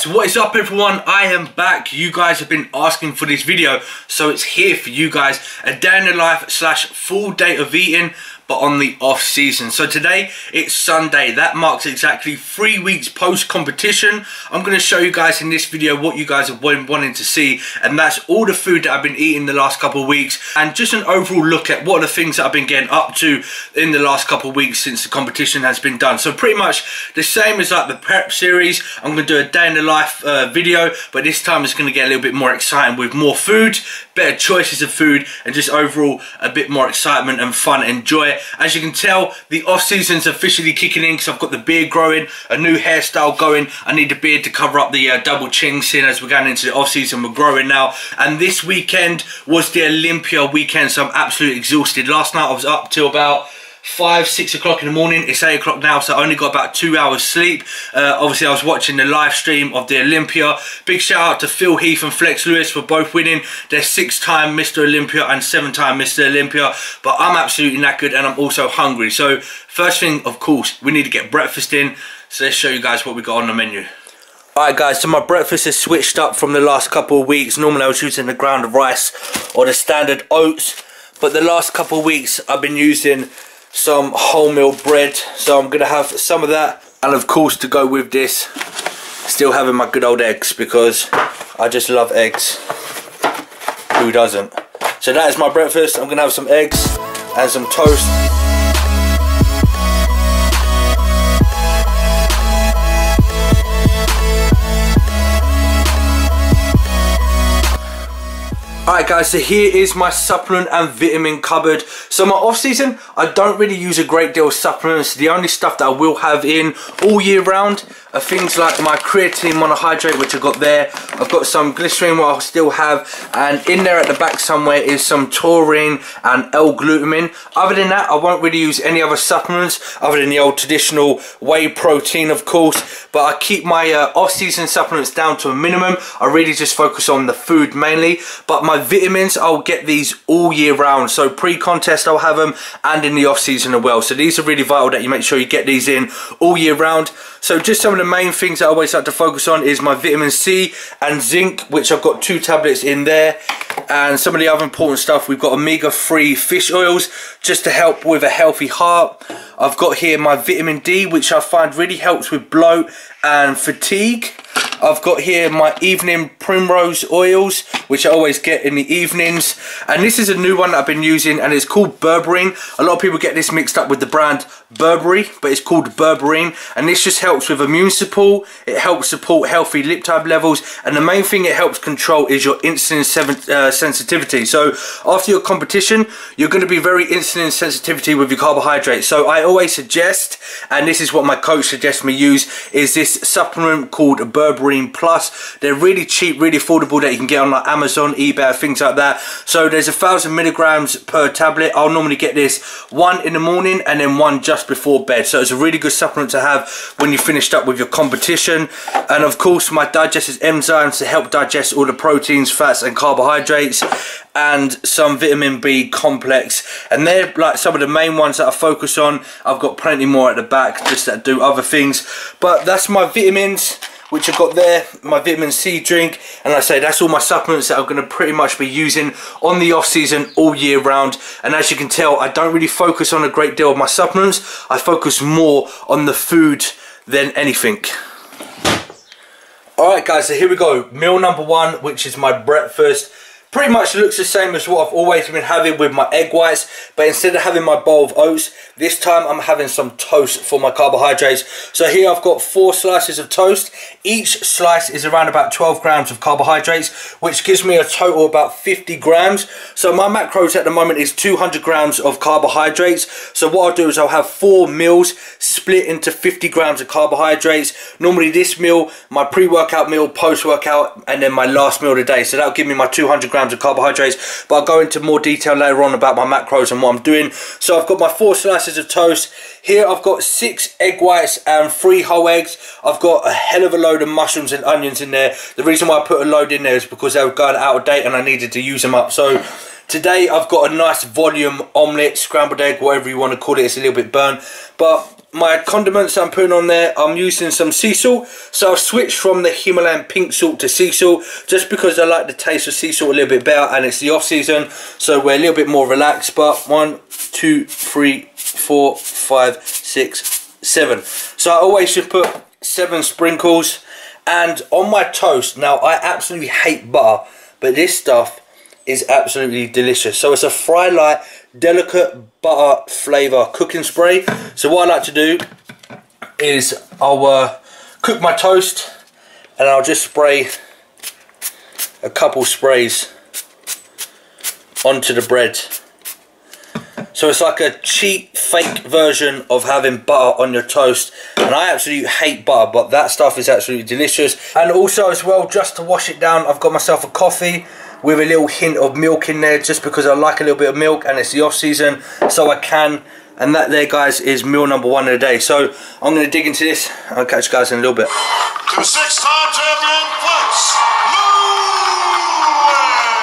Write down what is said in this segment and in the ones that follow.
Yes, what is up everyone? I am back. You guys have been asking for this video, so it's here for you guys. A day in the life / full day of eating, but on the off season. So today it's Sunday. That marks exactly 3 weeks post competition. I'm going to show you guys in this video what you guys have been wanting to see, and that's all the food that I've been eating the last couple of weeks, and just an overall look at what are the things that I've been getting up to in the last couple of weeks since the competition has been done. So pretty much the same as like the prep series. I'm going to do a day in the life video, but this time it's going to get a little bit more exciting with more food, better choices of food, and just overall a bit more excitement and fun and joy. As you can tell, the off season's officially kicking in because I've got the beard growing, a new hairstyle going. I need the beard to cover up the double chin, seeing as we're going into the off season. We're growing now, and this weekend was the Olympia weekend, so I'm absolutely exhausted. Last night I was up till about 5-6 o'clock in the morning. It's 8 o'clock now, so I only got about 2 hours sleep. Obviously I was watching the live stream of the Olympia. Big shout out to Phil Heath and Flex Lewis for both winning. They're 6-time Mr. Olympia and 7-time Mr. Olympia, but I'm absolutely knackered and I'm also hungry. So first thing, of course, we need to get breakfast in, so let's show you guys what we got on the menu. Alright guys, so my breakfast has switched up from the last couple of weeks. Normally I was using the ground rice or the standard oats, but the last couple of weeks I've been using some wholemeal bread, so I'm gonna have some of that, and of course to go with this, still having my good old eggs, because I just love eggs. Who doesn't? So that is my breakfast. I'm gonna have some eggs and some toast. Alright guys, so here is my supplement and vitamin cupboard. So my off season, I don't really use a great deal of supplements. The only stuff that I will have in all year round are things like my creatine monohydrate, which I've got there. I've got some glycerin, what I'll still have, and in there at the back somewhere is some taurine and L-glutamine. Other than that, I won't really use any other supplements other than the old traditional whey protein, of course. But I keep my off-season supplements down to a minimum. I really just focus on the food mainly. But my vitamins, I'll get these all year round. So pre-contest I'll have them, and in the off-season as well. So these are really vital that you make sure you get these in all year round. So just some of the main things I always like to focus on is my vitamin C and zinc, which I've got 2 tablets in there. And some of the other important stuff, we've got omega-3 fish oils just to help with a healthy heart. I've got here my vitamin D, which I find really helps with bloat and fatigue. I've got here my evening primrose oils, which I always get in the evenings. And this is a new one that I've been using, and it's called berberine. A lot of people get this mixed up with the brand Burberry, but it's called berberine. And this just helps with immune support. It helps support healthy lipid levels. And the main thing it helps control is your insulin sensitivity. So after your competition, you're going to be very insulin sensitivity with your carbohydrates. So I always suggest, and this is what my coach suggests me use, is this supplement called Berberine Plus. They're really cheap, really affordable, that you can get on like Amazon, eBay, things like that. So there's 1,000 milligrams per tablet. I'll normally get this one in the morning and then one just before bed. So it's a really good supplement to have when you finished up with your competition. And of course my digestive enzymes to help digest all the proteins, fats and carbohydrates, and some vitamin B complex. And they're like some of the main ones that I focus on. I've got plenty more at the back just that do other things, but that's my vitamins, which I've got there, my vitamin C drink, and like I say, that's all my supplements that I'm going to pretty much be using on the off season all year round. And as you can tell, I don't really focus on a great deal of my supplements. I focus more on the food than anything. Alright guys, so here we go. Meal number 1, which is my breakfast. Pretty much looks the same as what I've always been having with my egg whites, but instead of having my bowl of oats, this time I'm having some toast for my carbohydrates. So here I've got 4 slices of toast. Each slice is around about 12 grams of carbohydrates, which gives me a total of about 50 grams. So my macros at the moment is 200 grams of carbohydrates. So what I'll do is I'll have 4 meals split into 50 grams of carbohydrates. Normally this meal, my pre-workout meal, post-workout, and then my last meal of the day. So that'll give me my 200 grams of carbohydrates, but I'll go into more detail later on about my macros and what I'm doing. So I've got my 4 slices of toast. Here I've got 6 egg whites and 3 whole eggs. I've got a hell of a load of mushrooms and onions in there. The reason why I put a load in there is because they were going out of date and I needed to use them up. So today I've got a nice volume omelette, scrambled egg, whatever you want to call it. It's a little bit burnt, but my condiments I'm putting on there, I'm using some sea salt. So I've switched from the Himalayan pink salt to sea salt, just because I like the taste of sea salt a little bit better, and it's the off season, so we're a little bit more relaxed. But 1, 2, 3, 4, 5, 6, 7. So I always should put 7 sprinkles. And on my toast, now I absolutely hate butter, but this stuff is absolutely delicious. So it's a Fry Light delicate butter flavour cooking spray. So what I like to do is I'll cook my toast, and I'll just spray a couple sprays onto the bread. So it's like a cheap fake version of having butter on your toast, and I absolutely hate butter, but that stuff is absolutely delicious. And also as well, just to wash it down, I've got myself a coffee with a little hint of milk in there, just because I like a little bit of milk, and it's the off season, so I can. And that there, guys, is meal number 1 of the day. So I'm going to dig into this. I'll catch you guys in a little bit. To 6-time champion Flex Lewis!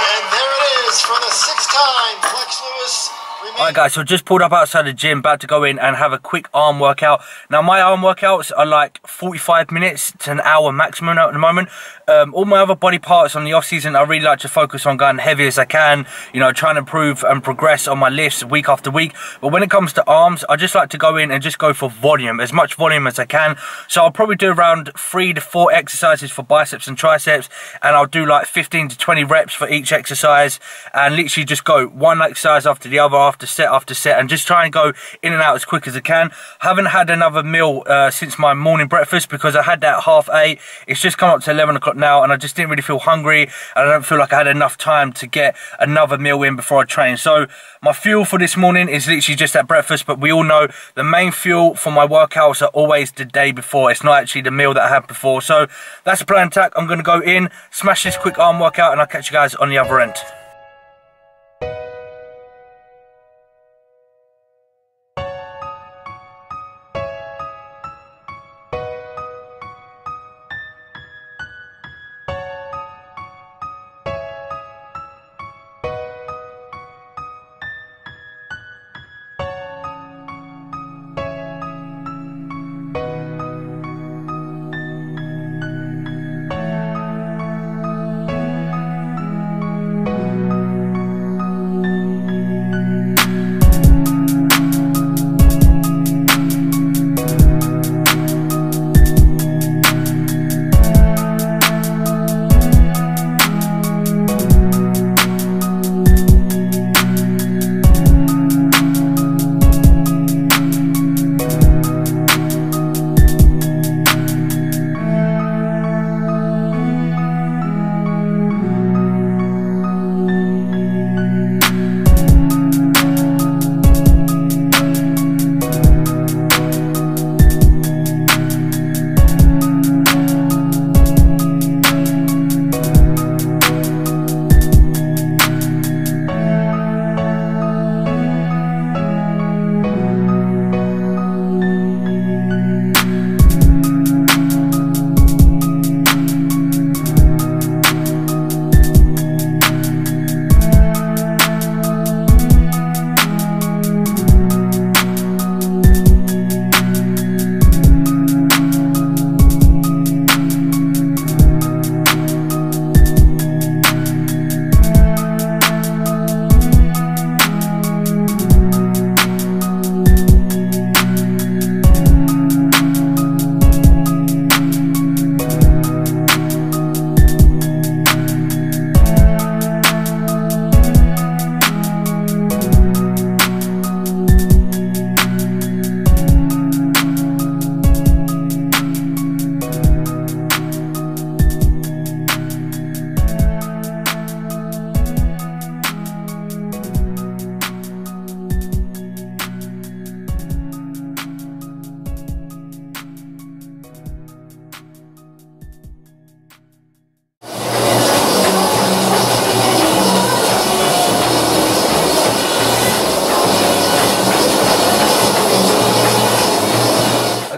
And there it is for the 6-time Flex Lewis. Alright guys, so just pulled up outside the gym, about to go in and have a quick arm workout. Now my arm workouts are like 45 minutes to an hour maximum at the moment. All my other body parts on the off season, I really like to focus on going heavy as I can, you know, trying to improve and progress on my lifts week after week. But when it comes to arms, I just like to go in and just go for volume, as much volume as I can. So I'll probably do around 3 to 4 exercises for biceps and triceps, and I'll do like 15 to 20 reps for each exercise, and literally just go one exercise after the other, after set, and just try and go in and out as quick as I can. I haven't had another meal since my morning breakfast, because I had that at 8:30. It's just come up to 11 o'clock now, and I just didn't really feel hungry, and I don't feel like I had enough time to get another meal in before I train. So my fuel for this morning is literally just at breakfast, but we all know the main fuel for my workouts are always the day before. It's not actually the meal that I had before. So that's the plan attack. I'm going to go in, smash this quick arm workout, and I'll catch you guys on the other end.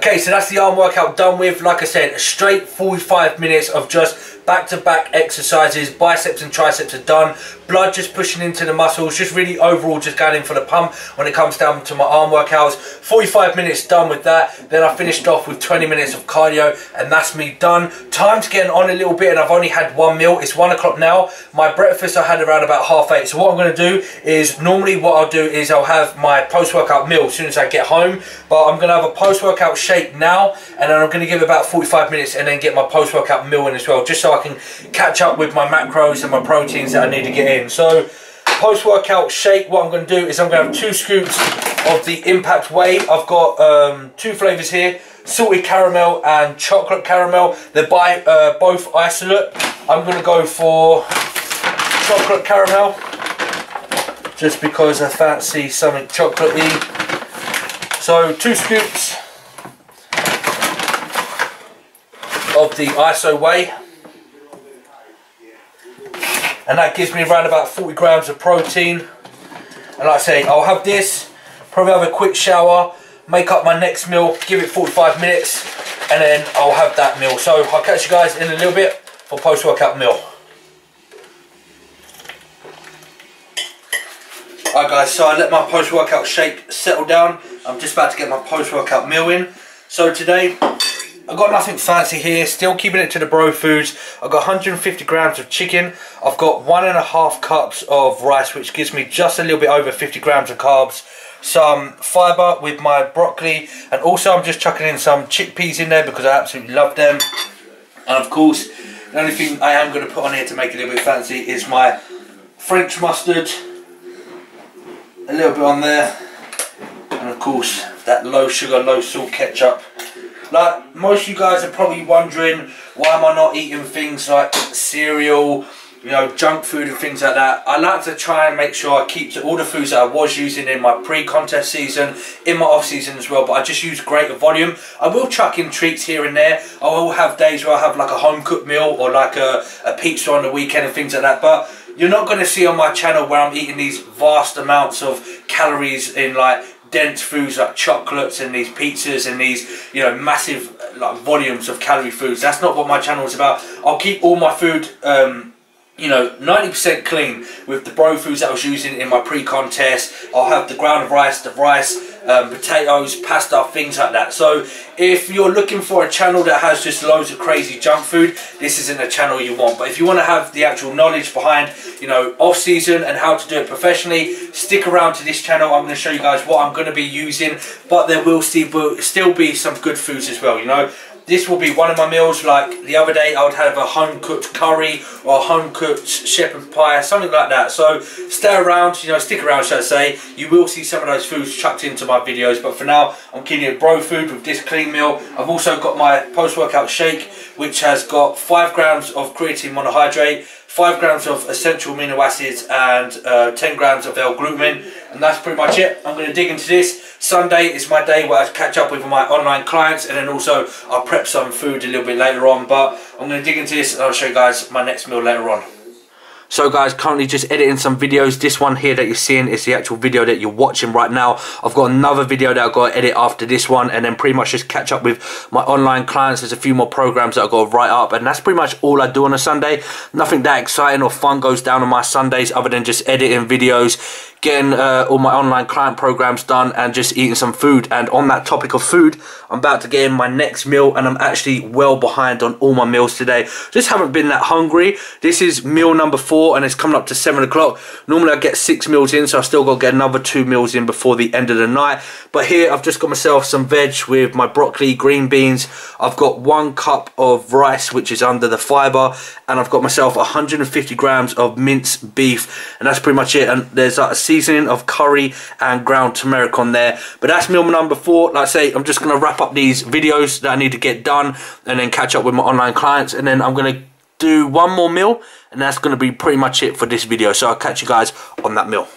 Okay, so that's the arm workout done with. Like I said, straight 45 minutes of just back-to-back exercises, biceps and triceps are done, blood just pushing into the muscles, just really overall just going in for the pump when it comes down to my arm workouts. 45 minutes done with that, then I finished off with 20 minutes of cardio, and that's me done. Time's getting on a little bit, and I've only had one meal. It's 1 o'clock now. My breakfast I had around about 8:30, so what I'm going to do is, normally what I'll do is I'll have my post-workout meal as soon as I get home, but I'm going to have a post-workout shake now, and then I'm going to give it about 45 minutes and then get my post-workout meal in as well, just so I can catch up with my macros and my proteins that I need to get in. So post-workout shake, what I'm going to do is I'm going to have 2 scoops of the Impact Whey. I've got 2 flavours here, salted caramel and chocolate caramel. They're by both isolate. I'm going to go for chocolate caramel just because I fancy something chocolatey. So 2 scoops of the ISO Whey, and that gives me around about 40 grams of protein. And like I say, I'll have this, probably have a quick shower, make up my next meal, give it 45 minutes, and then I'll have that meal. So I'll catch you guys in a little bit for post-workout meal. Alright guys, so I let my post-workout shake settle down. I'm just about to get my post-workout meal in. So today, I've got nothing fancy here, still keeping it to the bro foods. I've got 150 grams of chicken. I've got 1.5 cups of rice, which gives me just a little bit over 50 grams of carbs. Some fibre with my broccoli, and also I'm just chucking in some chickpeas in there because I absolutely love them. And of course, the only thing I am going to put on here to make it a little bit fancy is my French mustard. A little bit on there. And of course, that low sugar, low salt ketchup. Like, most of you guys are probably wondering, why am I not eating things like cereal, you know, junk food and things like that. I like to try and make sure I keep to all the foods that I was using in my pre-contest season, in my off-season as well, but I just use greater volume. I will chuck in treats here and there. I will have days where I have like a home-cooked meal or like a pizza on the weekend and things like that, but you're not going to see on my channel where I'm eating these vast amounts of calories in like dense foods like chocolates and these pizzas and these, you know, massive like volumes of calorie foods. That's not what my channel is about. I'll keep all my food you know, 90% clean with the bro foods that I was using in my pre-contest. I'll have the ground rice, potatoes, pasta, things like that. So if you're looking for a channel that has just loads of crazy junk food, this isn't a channel you want. But if you want to have the actual knowledge behind, you know, off-season and how to do it professionally, stick around to this channel. I'm going to show you guys what I'm going to be using, but there will still be some good foods as well, you know. This will be one of my meals. Like the other day I would have a home cooked curry or a home cooked shepherd pie, something like that. So stay around, you know, stick around, shall I say. You will see some of those foods chucked into my videos, but for now I'm keeping it bro food with this clean meal. I've also got my post-workout shake, which has got 5 grams of creatine monohydrate, 5 grams of essential amino acids, and 10 grams of L-glutamine, and that's pretty much it. I'm going to dig into this. Sunday is my day where I catch up with my online clients, and then also I'll prep some food a little bit later on, but I'm going to dig into this and I'll show you guys my next meal later on. So guys, currently just editing some videos. This one here that you're seeing is the actual video that you're watching right now. I've got another video that I've got to edit after this one, and then pretty much just catch up with my online clients. There's a few more programs that I've got to write up, and that's pretty much all I do on a Sunday. Nothing that exciting or fun goes down on my Sundays other than just editing videos, getting all my online client programs done, and just eating some food. And on that topic of food, I'm about to get in my next meal, and I'm actually well behind on all my meals today. Just haven't been that hungry. This is meal number 4, and it's coming up to 7 o'clock. Normally I get 6 meals in, so I still got to get another 2 meals in before the end of the night. But here I've just got myself some veg with my broccoli, green beans. I've got 1 cup of rice, which is under the fibre, and I've got myself 150 grams of minced beef, and that's pretty much it. And there's like a seasoning of curry and ground turmeric on there. But that's meal number 4. Like I say, I'm just going to wrap up these videos that I need to get done, and then catch up with my online clients, and then I'm going to do 1 more meal, and that's going to be pretty much it for this video. So I'll catch you guys on that meal.